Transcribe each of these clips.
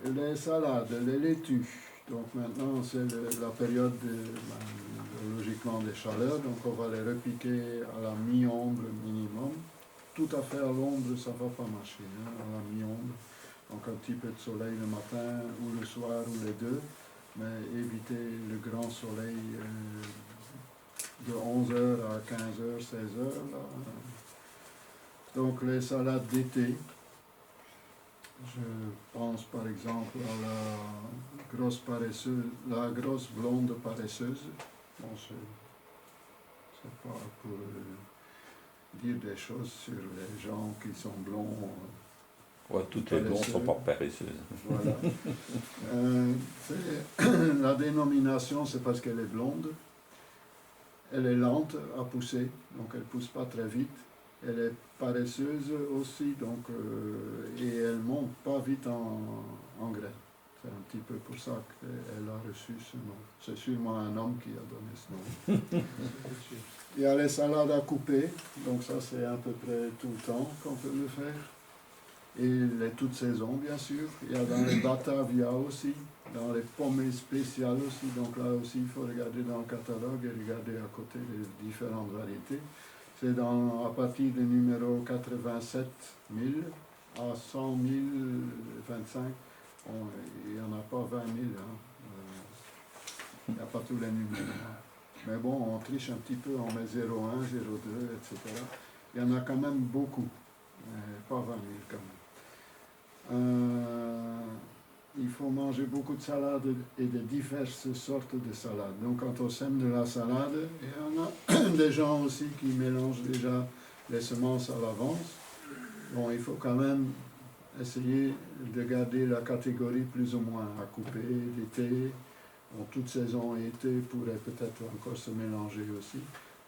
les salades, les laitues. Donc maintenant c'est la période logiquement des chaleurs, donc on va les repiquer à la mi-ombre minimum. Tout à fait à l'ombre ça ne va pas marcher, hein, à la mi-ombre. Donc un petit peu de soleil le matin ou le soir ou les deux, mais éviter le grand soleil de 11h à 15h, 16h. Là. Donc les salades d'été. Je pense par exemple à la grosse paresseuse, la grosse blonde paresseuse. Bon, c'est pas pour dire des choses sur les gens qui sont blonds. Ouais, toutes les blondes sont pas paresseuses. Voilà. La dénomination, c'est parce qu'elle est blonde. Elle est lente à pousser, donc elle ne pousse pas très vite. Elle est paresseuse aussi, donc, et elle ne monte pas vite en graines. C'est un petit peu pour ça qu'elle a reçu ce nom. C'est sûrement un homme qui a donné ce nom. Il y a les salades à couper, donc ça c'est à peu près tout le temps qu'on peut le faire. Et les toutes saisons, bien sûr. Il y a dans les Batavia aussi, dans les pommées spéciales aussi. Donc là aussi, il faut regarder dans le catalogue et regarder à côté les différentes variétés. C'est à partir du numéro 87 000 à 100 025. Bon, il n'y en a pas 20 000. Hein. Il n'y a pas tous les numéros. Mais bon, on triche un petit peu, on met 0,1, 0,2, etc. Il y en a quand même beaucoup. Pas 20 000 quand même. Il faut manger beaucoup de salades et de diverses sortes de salades. Donc quand on sème de la salade, il y en a des gens aussi qui mélangent déjà les semences à l'avance. Bon, il faut quand même essayer de garder la catégorie plus ou moins à couper d'été. Bon, toute saison et été pourrait peut-être encore se mélanger aussi,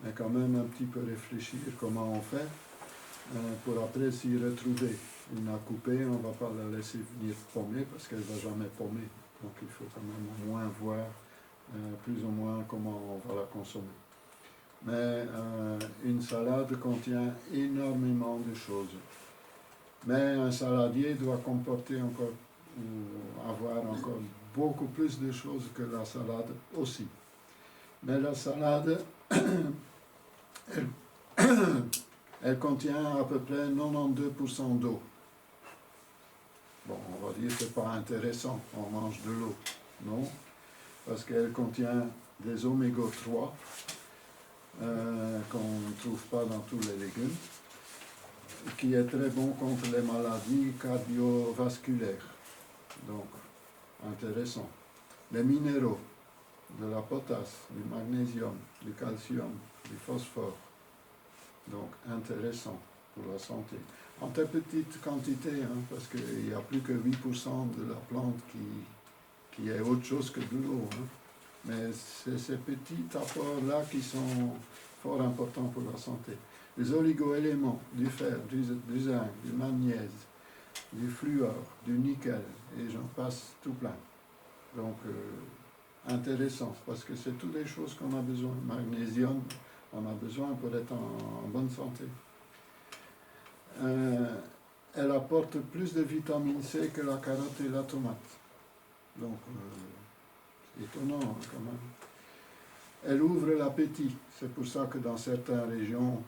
mais quand même un petit peu réfléchir comment on fait pour après s'y retrouver. Une à couper, on ne va pas la laisser venir pommer parce qu'elle ne va jamais pommer. Donc il faut quand même au moins voir plus ou moins comment on va la consommer. Mais une salade contient énormément de choses. Mais un saladier doit comporter encore, ou avoir encore beaucoup plus de choses que la salade aussi. Mais la salade, elle contient à peu près 92% d'eau. Bon, on va dire que c'est pas intéressant, on mange de l'eau, non? Parce qu'elle contient des oméga 3 qu'on ne trouve pas dans tous les légumes, qui est très bon contre les maladies cardiovasculaires. Donc, intéressant. Les minéraux, de la potasse, du magnésium, du calcium, du phosphore. Donc, intéressant pour la santé. En très petite quantité, hein, parce qu'il n'y a plus que 8% de la plante qui est autre chose que de l'eau. Hein. Mais c'est ces petits apports-là qui sont fort importants pour la santé. Les oligo-éléments, du fer, du zinc, du magnésium, du fluor, du nickel, et j'en passe tout plein. Donc, intéressant, parce que c'est toutes les choses qu'on a besoin. Magnésium, on a besoin pour être en bonne santé. Elle apporte plus de vitamine C que la carotte et la tomate. Donc, c'est étonnant hein, quand même. Elle ouvre l'appétit. C'est pour ça que dans certaines régions,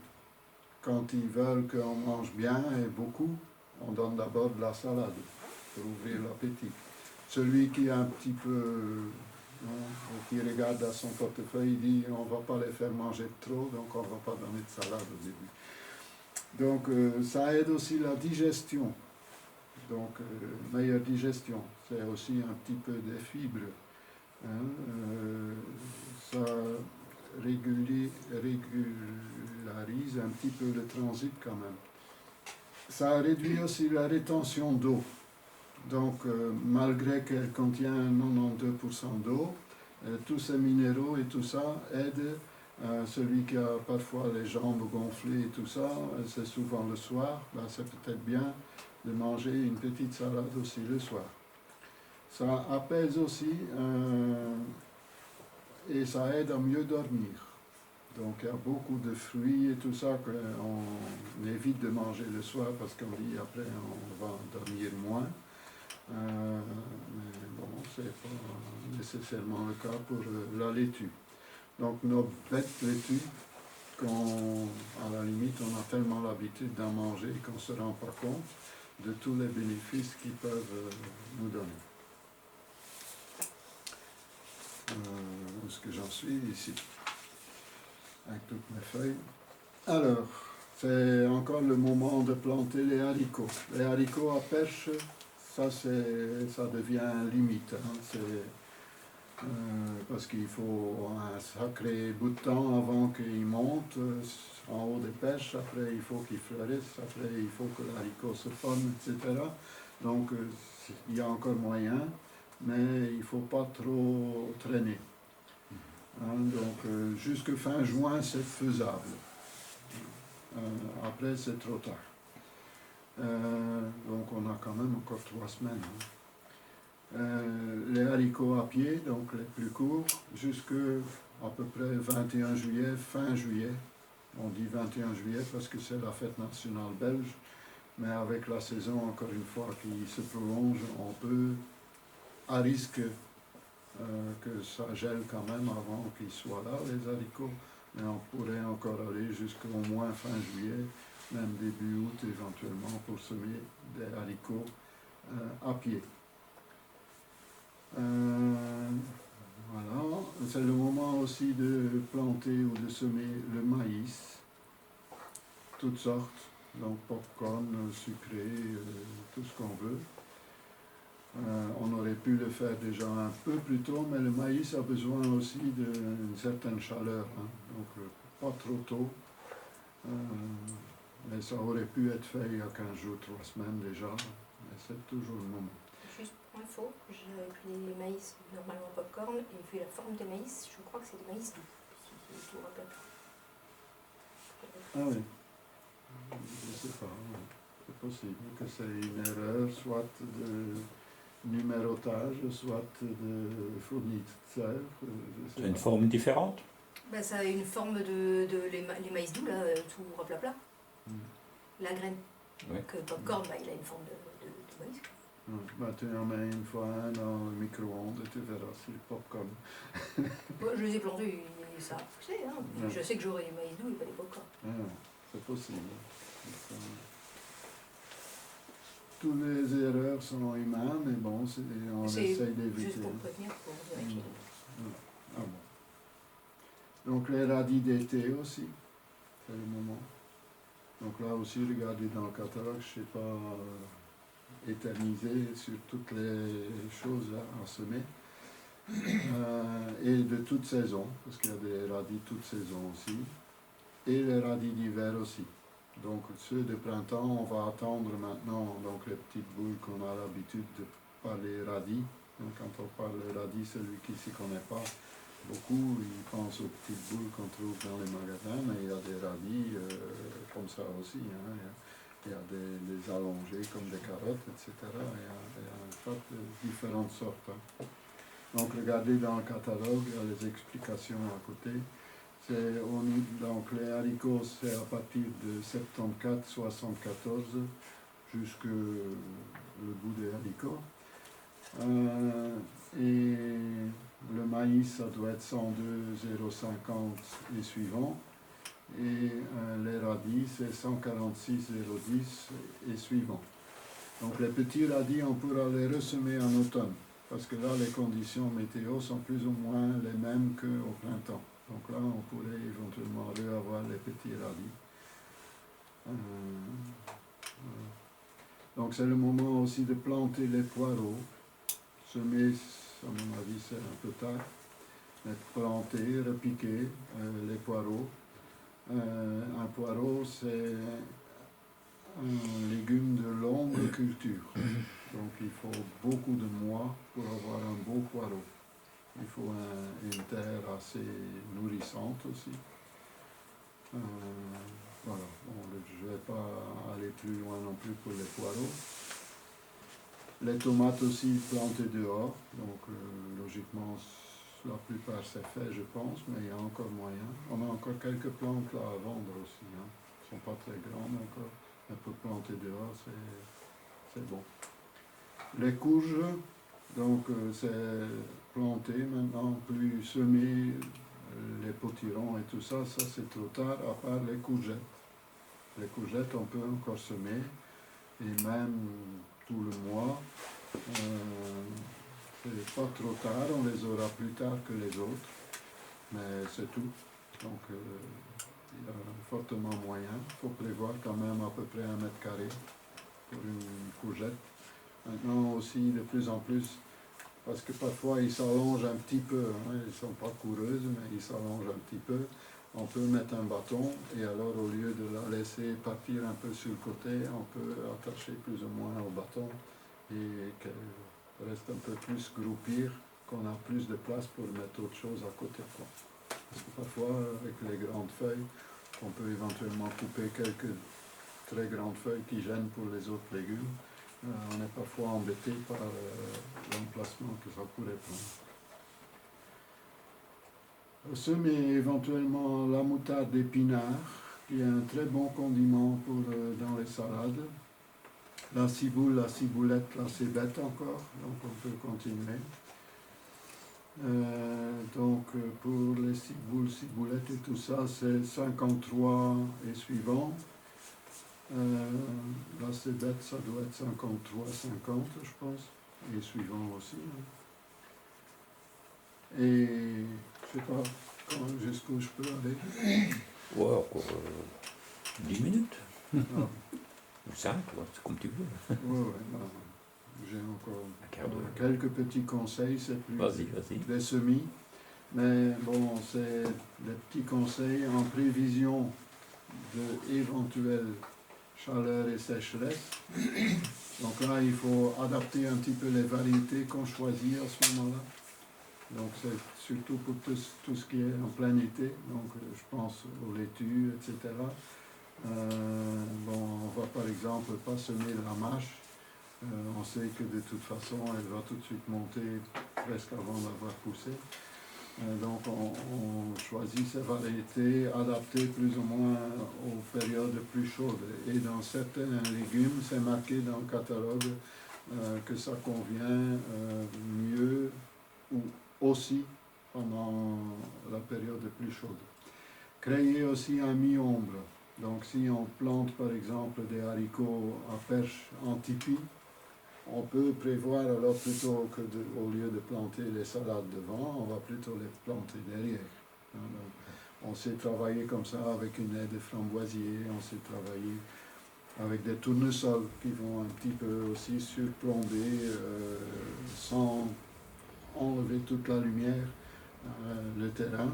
quand ils veulent qu'on mange bien et beaucoup, on donne d'abord de la salade pour ouvrir l'appétit. Celui qui est un petit peu, qui regarde à son portefeuille, il dit on ne va pas les faire manger trop, donc on ne va pas donner de salade au début. Donc ça aide aussi la digestion, donc meilleure digestion, c'est aussi un petit peu des fibres, hein, ça régularise un petit peu le transit quand même. Ça réduit aussi la rétention d'eau, donc malgré qu'elle contient 92% d'eau, tous ces minéraux et tout ça aident. Celui qui a parfois les jambes gonflées et tout ça, c'est souvent le soir, ben c'est peut-être bien de manger une petite salade aussi le soir. Ça apaise aussi et ça aide à mieux dormir. Donc il y a beaucoup de fruits et tout ça qu'on évite de manger le soir parce qu'on dit après on va dormir moins. Mais bon, c'est pas nécessairement le cas pour la laitue. Donc nos bêtes laitues, à la limite, on a tellement l'habitude d'en manger qu'on ne se rend pas compte de tous les bénéfices qu'ils peuvent nous donner. Où est-ce que j'en suis ici? Avec toutes mes feuilles. Alors, c'est encore le moment de planter les haricots. Les haricots à perche, ça devient limite. Parce qu'il faut un sacré bout de temps avant qu'ils montent en haut des perches. Après, il faut qu'ils fleurissent. Après, il faut que l'haricot se forme, etc. Donc, il y a encore moyen, mais il ne faut pas trop traîner. Donc, jusque fin juin, c'est faisable. Après, c'est trop tard. Donc, on a quand même encore 3 semaines. Les haricots à pied, donc les plus courts, jusqu'à à peu près 21 juillet, fin juillet. On dit 21 juillet parce que c'est la fête nationale belge, mais avec la saison, encore une fois, qui se prolonge, on peut, à risque que ça gèle quand même avant qu'ils soient là, les haricots, mais on pourrait encore aller jusqu'au moins fin juillet, même début août éventuellement, pour semer des haricots à pied. Voilà, c'est le moment aussi de planter ou de semer le maïs, toutes sortes, donc popcorn, sucré, tout ce qu'on veut. On aurait pu le faire déjà un peu plus tôt, mais le maïs a besoin aussi d'une certaine chaleur, donc pas trop tôt. Mais ça aurait pu être fait il y a 15 jours, 3 semaines déjà, mais c'est toujours le moment. Juste pour info, j'ai pris les maïs normalement popcorn et vu la forme des maïs, je crois que c'est des maïs doux, si je vous rappelle. Ah oui, je ne sais pas, oui. C'est possible que c'est une erreur, soit de numérotage, soit de fournisseur. C'est une forme différente? Ben, ça a une forme les maïs doux, là, tout raplapla. La graine. Oui. Que popcorn, bah, il a une forme de maïs. Bah, tu en mets une fois un dans le micro-ondes et tu verras, c'est le popcorn. Bon, je les ai plantés, ça a poussé. Hein. Ouais. Je sais que j'aurai les maïs doux et pas les popcorn. C'est possible. Toutes les erreurs sont humaines, mais bon, on essaye d'éviter. Juste pour prévenir, pour vérifier. Ah bon. Donc les radis d'été aussi, c'est le moment. Donc là aussi, regardez dans le catalogue, je ne sais pas éterniser sur toutes les choses à semer. Et de toute saison, parce qu'il y a des radis toute saison aussi. Et les radis d'hiver aussi. Donc ceux de printemps, on va attendre maintenant donc les petites boules qu'on a l'habitude de parler radis. Donc quand on parle radis, celui qui ne s'y connaît pas beaucoup, il pense aux petites boules qu'on trouve dans les magasins, mais il y a des radis comme ça aussi. Il y a des allongés comme des carottes, etc. Il y a un tas de différentes sortes. Donc regardez dans le catalogue, il y a les explications à côté. Donc les haricots, c'est à partir de 74-74 jusque le bout des haricots. Et le maïs, ça doit être 102,050 et suivant. Et les radis, c'est 146,010 et suivant. Donc les petits radis, on pourra les ressemer en automne, parce que là, les conditions météo sont plus ou moins les mêmes qu'au printemps. Donc là, on pourrait éventuellement reavoir les petits radis. Voilà. Donc c'est le moment aussi de planter les poireaux. Semer, à mon avis, c'est un peu tard. Mais planter, repiquer les poireaux. Un poireau, c'est un légume de longue culture. Donc il faut beaucoup de mois pour avoir un beau poireau. Il faut une terre assez nourrissante aussi. Voilà. Bon, je ne vais pas aller plus loin non plus pour les poireaux. Les tomates aussi plantées dehors. Donc logiquement, la plupart c'est fait, je pense, mais il y a encore moyen. On a encore quelques plantes là à vendre aussi. Elles ne sont pas très grandes encore. Mais pour planter dehors, c'est bon. Les courges, donc c'est planté maintenant, plus semé, les potirons et tout ça, ça c'est trop tard, à part les courgettes. Les courgettes, on peut encore semer, et même tout le mois. C'est pas trop tard, on les aura plus tard que les autres, mais c'est tout. Donc il y a fortement moyen. Il faut prévoir quand même à peu près 1 mètre carré pour une courgette. Maintenant aussi de plus en plus, parce que parfois ils s'allongent un petit peu, hein, ils ne sont pas coureuses, mais ils s'allongent un petit peu. On peut mettre un bâton et alors au lieu de la laisser partir un peu sur le côté, on peut attacher plus ou moins au bâton et qu'elle reste un peu plus groupir, qu'on a plus de place pour mettre autre chose à côté, quoi. Parce que parfois avec les grandes feuilles, on peut éventuellement couper quelques très grandes feuilles qui gênent pour les autres légumes. On est parfois embêté par l'emplacement que ça pourrait prendre. Semer éventuellement la moutarde d'épinard, qui est un très bon condiment pour, dans les salades. La ciboule, la ciboulette, là c'est bête encore, donc on peut continuer. Donc pour les ciboules, ciboulettes et tout ça, c'est 53 et suivant. La cébette, ça doit être 53, 50, je pense, et suivant aussi. Et je sais pas jusqu'où je peux aller. Ouais, encore 10 minutes. Ah, Ou 5, ouais, c'est comme tu veux. ouais, j'ai encore Un quart d'heure. quelques petits conseils, c'est plus Vas-y. des semis. Mais bon, c'est des petits conseils en prévision d'éventuelles chaleur et sécheresse. Donc là, il faut adapter un petit peu les variétés qu'on choisit à ce moment-là. Donc c'est surtout pour tout ce qui est en plein été, donc je pense aux laitues, etc. Bon, on va par exemple pas semer la mâche. On sait que de toute façon, elle va tout de suite monter presque avant d'avoir poussé. Donc on choisit ces variétés adaptées plus ou moins aux périodes plus chaudes. Et dans certains légumes, c'est marqué dans le catalogue que ça convient mieux ou aussi pendant la période plus chaude. Créer aussi un mi-ombre. Donc si on plante par exemple des haricots à perche en tipi, on peut prévoir alors plutôt que au lieu de planter les salades devant, on va plutôt les planter derrière. On sait travailler comme ça avec une haie de framboisier, on sait travailler avec des tournesols qui vont un petit peu aussi surplomber sans enlever toute la lumière, le terrain,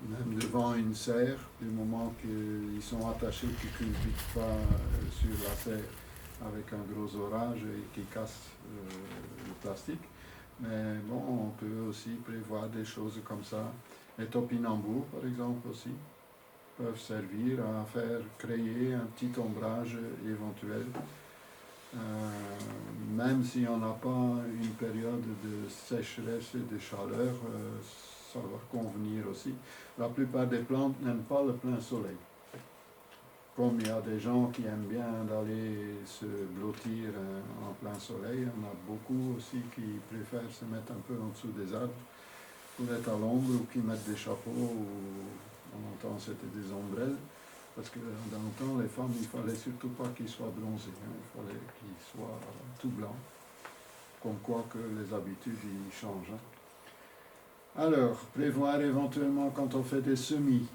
même devant une serre, du moment qu'ils sont attachés, qu'ils ne cultivent pas sur la serre avec un gros orage et qui casse le plastique. Mais bon, on peut aussi prévoir des choses comme ça. Les topinambours, par exemple, aussi, peuvent servir à faire créer un petit ombrage éventuel. Même si on n'a pas une période de sécheresse et de chaleur, ça va convenir aussi. La plupart des plantes n'aiment pas le plein soleil. Comme il y a des gens qui aiment bien d'aller se blottir en plein soleil, on a beaucoup aussi qui préfèrent se mettre un peu en dessous des arbres pour être à l'ombre ou qui mettent des chapeaux ou en longtemps c'était des ombrelles. Parce que dans le temps, les femmes, il ne fallait surtout pas qu'ils soient bronzés, hein, il fallait qu'ils soient tout blancs. Comme quoi que les habitudes ils changent. Hein. Alors, prévoir éventuellement quand on fait des semis,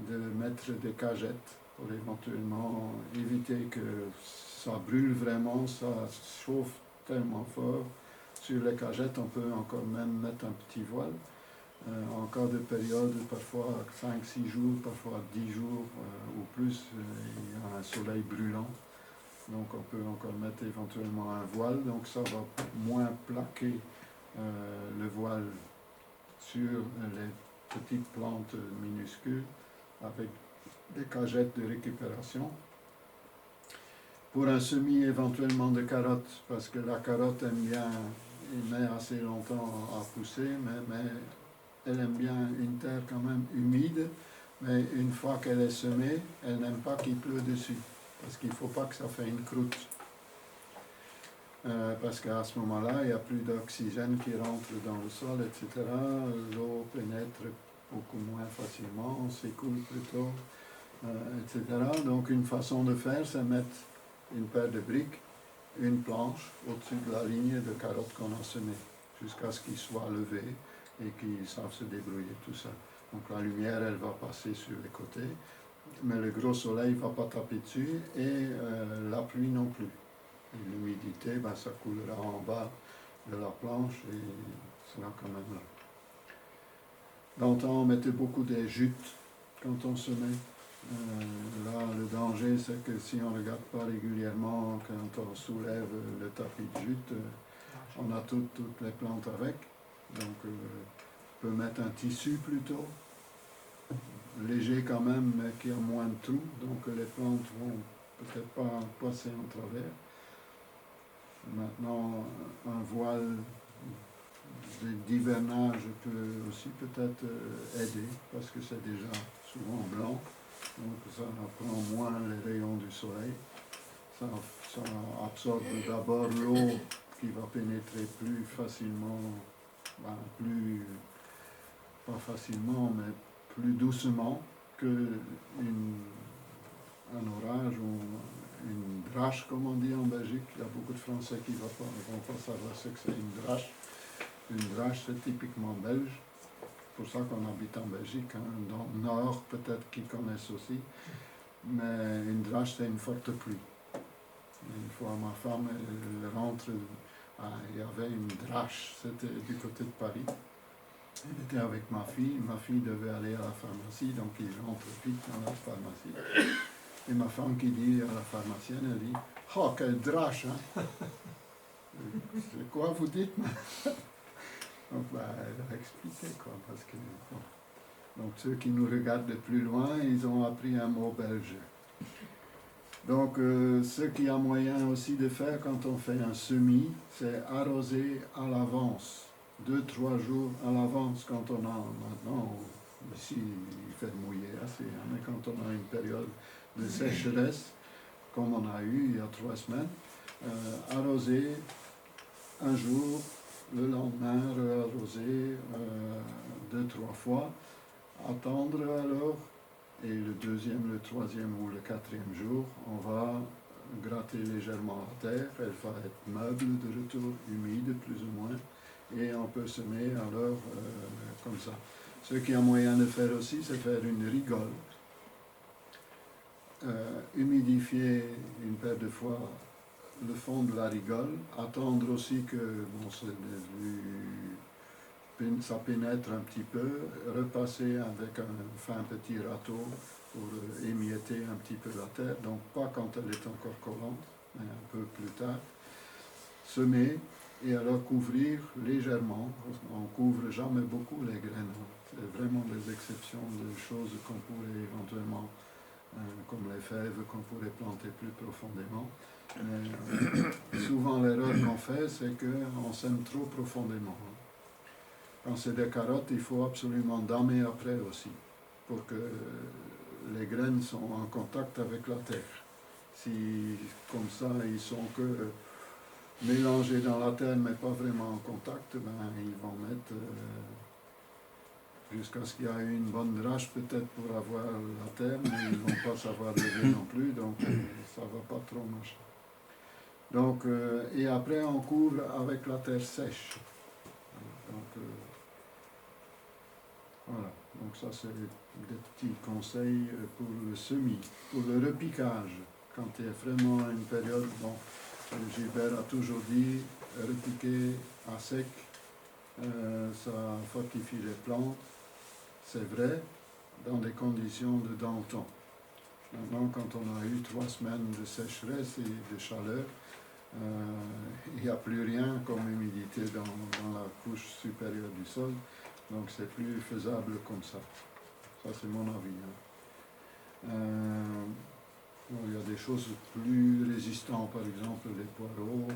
de mettre des cagettes pour éventuellement éviter que ça brûle vraiment, ça chauffe tellement fort. Sur les cagettes, on peut encore même mettre un petit voile. En cas de période, parfois 5-6 jours, parfois 10 jours ou plus, il y a un soleil brûlant. Donc on peut encore mettre éventuellement un voile, donc ça va moins plaquer le voile sur les petites plantes minuscules avec des cagettes de récupération. Pour un semis éventuellement de carottes, parce que la carotte aime bien, il met assez longtemps à pousser, mais elle aime bien une terre quand même humide, mais une fois qu'elle est semée, elle n'aime pas qu'il pleut dessus, parce qu'il ne faut pas que ça fasse une croûte. parce qu'à ce moment-là, il n'y a plus d'oxygène qui rentre dans le sol, etc. L'eau pénètre beaucoup moins facilement, s'écoule plutôt, etc. Donc une façon de faire, c'est mettre une paire de briques, une planche au-dessus de la ligne de carottes qu'on a semées, jusqu'à ce qu'ils soient levés et qu'ils savent se débrouiller tout ça. Donc la lumière, elle va passer sur les côtés, mais le gros soleil ne va pas taper dessus et la pluie non plus. Et l'humidité, ben, ça coulera en bas de la planche et sera quand même là. Longtemps, on mettait beaucoup des jutes quand on semait. Là, le danger, c'est que si on ne regarde pas régulièrement, quand on soulève le tapis de jute, on a toutes les plantes avec. Donc, on peut mettre un tissu plutôt, léger quand même, mais qui a moins de trous. Donc, les plantes vont peut-être pas passer en travers. Maintenant, un voile d'hivernage peut aussi peut-être aider, parce que c'est déjà souvent blanc, donc ça prend moins les rayons du soleil. Ça absorbe d'abord l'eau qui va pénétrer plus facilement, pas facilement, mais plus doucement que un orage ou une drache, comme on dit en Belgique. Il y a beaucoup de Français qui ne vont pas savoir ce que c'est une drache. Une drache, c'est typiquement belge. C'est pour ça qu'on habite en Belgique. Hein. Dans le nord, peut-être qu'ils connaissent aussi. Mais une drache, c'est une forte pluie. Une fois, ma femme, elle rentre. Il y avait une drache, c'était du côté de Paris. Elle était avec ma fille devait aller à la pharmacie, donc il rentre vite dans la pharmacie. Et ma femme qui dit à la pharmacienne, elle dit « Oh, quelle drache, hein !» C'est quoi vous dites? Donc, elle a expliqué, quoi, parce que... Bon. Donc, ceux qui nous regardent de plus loin, ils ont appris un mot belge. Donc, ce qu'il y a moyen aussi de faire quand on fait un semis, c'est arroser à l'avance, 2-3 jours à l'avance, quand on a maintenant, ici il fait mouiller assez, hein, mais quand on a une période de sécheresse, comme on a eu il y a 3 semaines, arroser un jour, le lendemain arroser 2-3 fois, attendre alors, et le deuxième, le troisième ou le quatrième jour, on va gratter légèrement la terre, elle va être meuble de retour, humide plus ou moins, et on peut semer alors comme ça. Ce qu'il y a moyen de faire aussi, c'est faire une rigole. Humidifier une paire de fois le fond de la rigole, attendre aussi que ça pénètre un petit peu, repasser avec un fin petit râteau pour émietter un petit peu la terre, donc pas quand elle est encore collante, mais un peu plus tard. Semer et alors couvrir légèrement, on ne couvre jamais beaucoup les graines, c'est vraiment des exceptions de choses qu'on pourrait éventuellement, comme les fèves, qu'on pourrait planter plus profondément. Souvent l'erreur qu'on fait, c'est qu'on sème trop profondément. Quand c'est des carottes, il faut absolument damer après aussi, pour que les graines sont en contact avec la terre. Si comme ça, ils sont que mélangés dans la terre, mais pas vraiment en contact, ils vont mettre jusqu'à ce qu'il y ait une bonne drache peut-être pour avoir la terre, mais ils ne vont pas savoir lever non plus, donc ça ne va pas trop marcher. Donc, et après on couvre avec la terre sèche. Donc, voilà, donc ça c'est des petits conseils pour le semis. Pour le repiquage, quand il y a vraiment une période, bon, Gilbert a toujours dit, repiquer à sec, ça fortifie les plantes. C'est vrai, dans des conditions de d'antan. Maintenant, quand on a eu 3 semaines de sécheresse et de chaleur, il n'y a plus rien comme humidité dans la couche supérieure du sol, donc c'est plus faisable comme ça. Ça c'est mon avis. Il y a des choses plus résistantes, par exemple les poireaux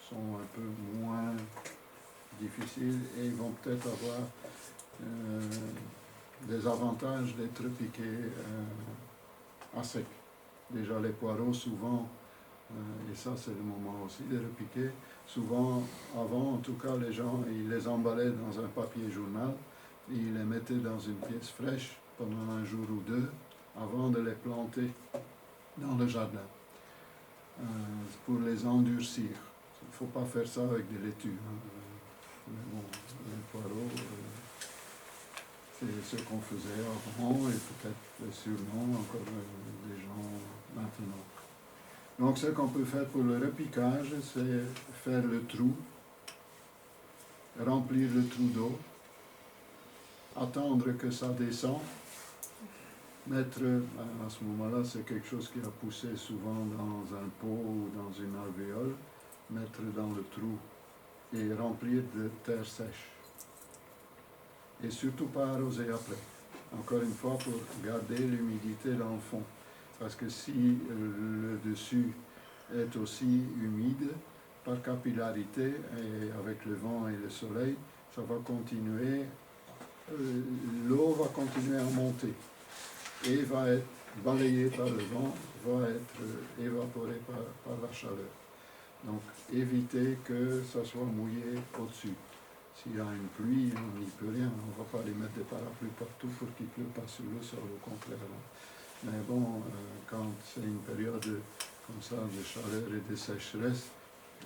sont un peu moins difficiles et ils vont peut-être avoir des avantages d'être piqués à sec. Déjà les poireaux souvent Et ça, c'est le moment aussi de repiquer. Souvent, avant, en tout cas, les gens, ils les emballaient dans un papier journal, et ils les mettaient dans une pièce fraîche pendant un jour ou deux, avant de les planter dans le jardin, pour les endurcir. Il ne faut pas faire ça avec des laitues. Hein. Mais bon, les poireaux, c'est ce qu'on faisait avant, et peut-être sûrement encore des gens maintenant. Donc ce qu'on peut faire pour le repiquage, c'est faire le trou, remplir le trou d'eau, attendre que ça descend, mettre, à ce moment-là c'est quelque chose qui a poussé souvent dans un pot ou dans une alvéole, mettre dans le trou et remplir de terre sèche. Et surtout pas arroser après. Encore une fois, pour garder l'humidité dans le fond. Parce que si le dessus est aussi humide, par capillarité, et avec le vent et le soleil, ça va continuer, l'eau va continuer à monter et va être balayée par le vent, va être évaporée par la chaleur. Donc évitez que ça soit mouillé au-dessus. S'il y a une pluie, on n'y peut rien, on ne va pas les mettre des parapluies partout pour qu'il ne pleut pas sur le sol, au contraire. Mais bon, quand c'est une période comme ça de chaleur et de sécheresse,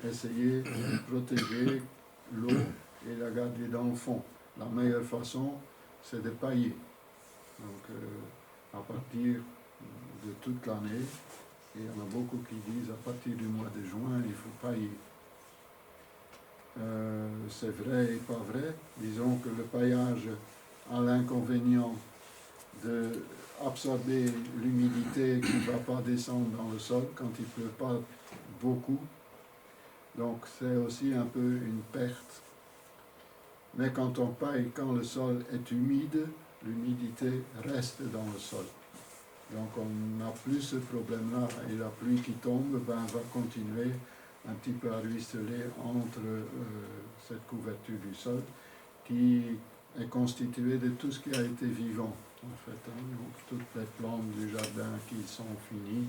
essayez de protéger l'eau et la garder dans le fond. La meilleure façon, c'est de pailler. Donc à partir de toute l'année, et il y en a beaucoup qui disent à partir du mois de juin, il faut pailler. C'est vrai et pas vrai. Disons que le paillage a l'inconvénient d'absorber l'humidité qui ne va pas descendre dans le sol quand il ne pleut pas beaucoup. Donc c'est aussi un peu une perte. Mais quand on paille, quand le sol est humide, l'humidité reste dans le sol. Donc on n'a plus ce problème-là. Et la pluie qui tombe va continuer un petit peu à ruisseler entre cette couverture du sol qui est constituée de tout ce qui a été vivant, en fait. Hein. Donc toutes les plantes du jardin qui sont finies,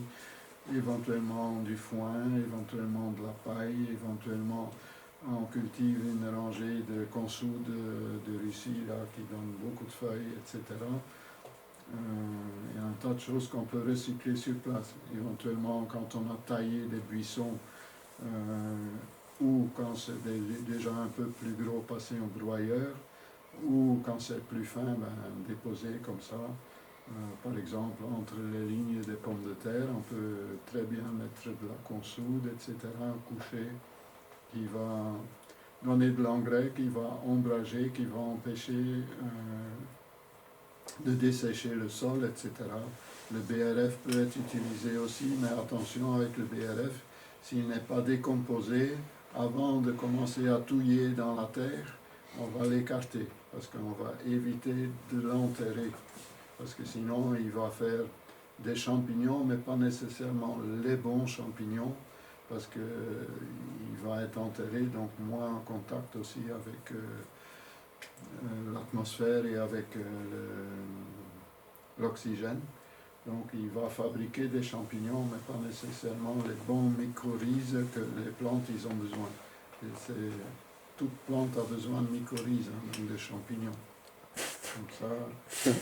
éventuellement du foin, éventuellement de la paille, éventuellement on cultive une rangée de consoude de Russie là, qui donne beaucoup de feuilles, etc. Il y a un tas de choses qu'on peut recycler sur place. Éventuellement, quand on a taillé des buissons, ou quand c'est déjà un peu plus gros, passer au broyeur, ou quand c'est plus fin, déposer comme ça. Par exemple, entre les lignes des pommes de terre, on peut très bien mettre de la consoude, etc., coucher, qui va donner de l'engrais, qui va ombrager, qui va empêcher de dessécher le sol, etc. Le BRF peut être utilisé aussi, mais attention avec le BRF, s'il n'est pas décomposé, avant de commencer à touiller dans la terre, on va l'écarter, parce qu'on va éviter de l'enterrer, parce que sinon il va faire des champignons, mais pas nécessairement les bons champignons, parce qu'il va être enterré, donc moins en contact aussi avec l'atmosphère et avec l'oxygène. Donc il va fabriquer des champignons, mais pas nécessairement les bons mycorhizes que les plantes ils ont besoin. Toute plante a besoin de mycorhizes, hein, donc des champignons. Donc ça,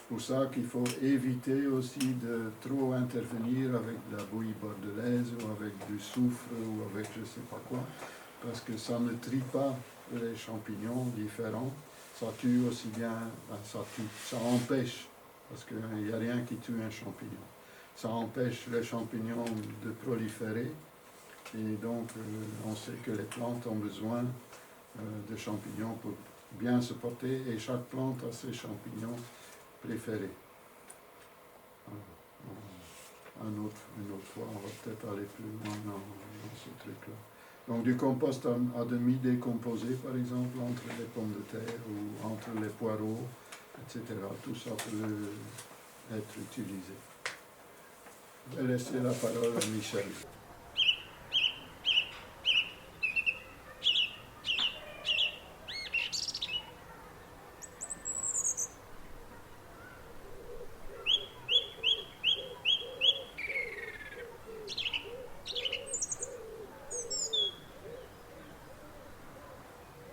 pour ça qu'il faut éviter aussi de trop intervenir avec de la bouillie bordelaise ou avec du soufre ou avec je ne sais pas quoi, parce que ça ne trie pas les champignons différents, ça tue aussi bien, ça empêche, parce qu'il n'y a rien qui tue un champignon, ça empêche les champignons de proliférer, et donc on sait que les plantes ont besoin de champignons pour bien se porter, et chaque plante a ses champignons préférés. Une autre fois, on va peut-être aller plus loin dans ce truc-là. Donc du compost à demi décomposé, par exemple, entre les pommes de terre ou entre les poireaux, etc. Tout ça peut être utilisé. Je vais laisser la parole à Michel.